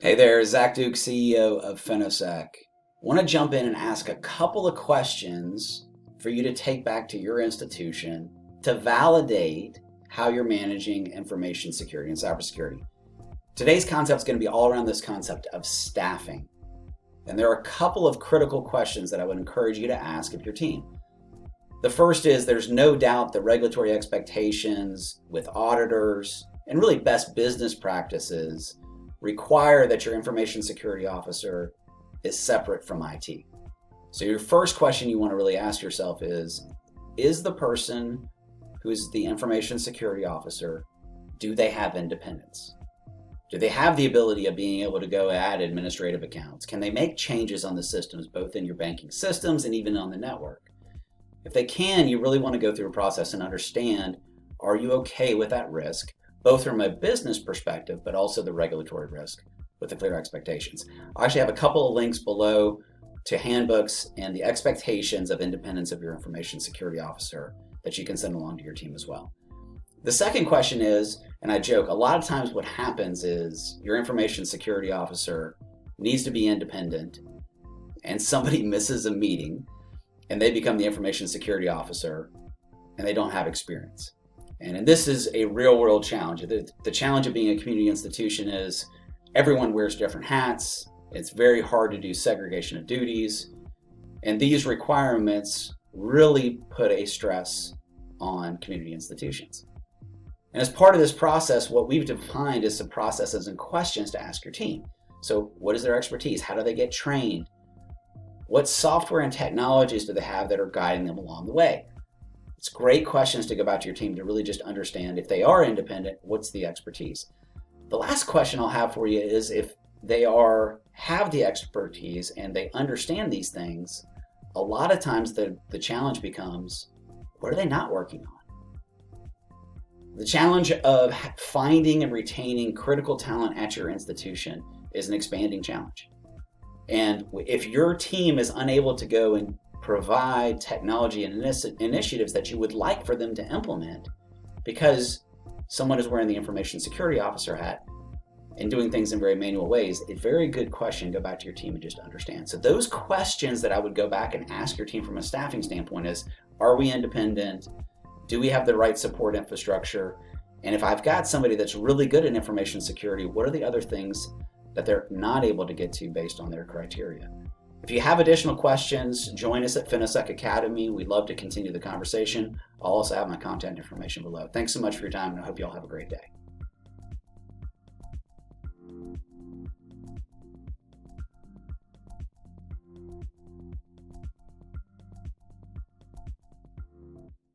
Hey there, Zach Duke, CEO of Finosec. Want to jump in and ask a couple of questions for you to take back to your institution to validate how you're managing information security and cybersecurity. Today's concept is going to be all around this concept of staffing. And there are a couple of critical questions that I would encourage you to ask of your team. The first is there's no doubt that regulatory expectations with auditors and really best business practices require that your information security officer is separate from IT. So your first question you want to really ask yourself is the person who is the information security officer, do they have independence? Do they have the ability of being able to go add administrative accounts? Can they make changes on the systems, both in your banking systems and even on the network? If they can, you really want to go through a process and understand, are you okay with that risk? Both from a business perspective, but also the regulatory risk with the clear expectations. I actually have a couple of links below to handbooks and the expectations of independence of your information security officer that you can send along to your team as well. The second question is, and I joke, a lot of times what happens is your information security officer needs to be independent and somebody misses a meeting and they become the information security officer and they don't have experience. And this is a real world challenge. The challenge of being a community institution is everyone wears different hats. It's very hard to do segregation of duties. And these requirements really put a stress on community institutions. And as part of this process, what we've defined is some processes and questions to ask your team. So what is their expertise? How do they get trained? What software and technologies do they have that are guiding them along the way? It's great questions to go back to your team to really just understand if they are independent, what's the expertise? The last question I'll have for you is if they have the expertise and they understand these things, a lot of times the challenge becomes, what are they not working on? The challenge of finding and retaining critical talent at your institution is an expanding challenge. And if your team is unable to go and provide technology and initiatives that you would like for them to implement because someone is wearing the information security officer hat and doing things in very manual ways, a very good question to go back to your team and just understand. So those questions that I would go back and ask your team from a staffing standpoint is, are we independent? Do we have the right support infrastructure? And if I've got somebody that's really good at information security, what are the other things that they're not able to get to based on their criteria? If you have additional questions, join us at Finosec Academy. We'd love to continue the conversation. I'll also have my contact information below. Thanks so much for your time, and I hope you all have a great day.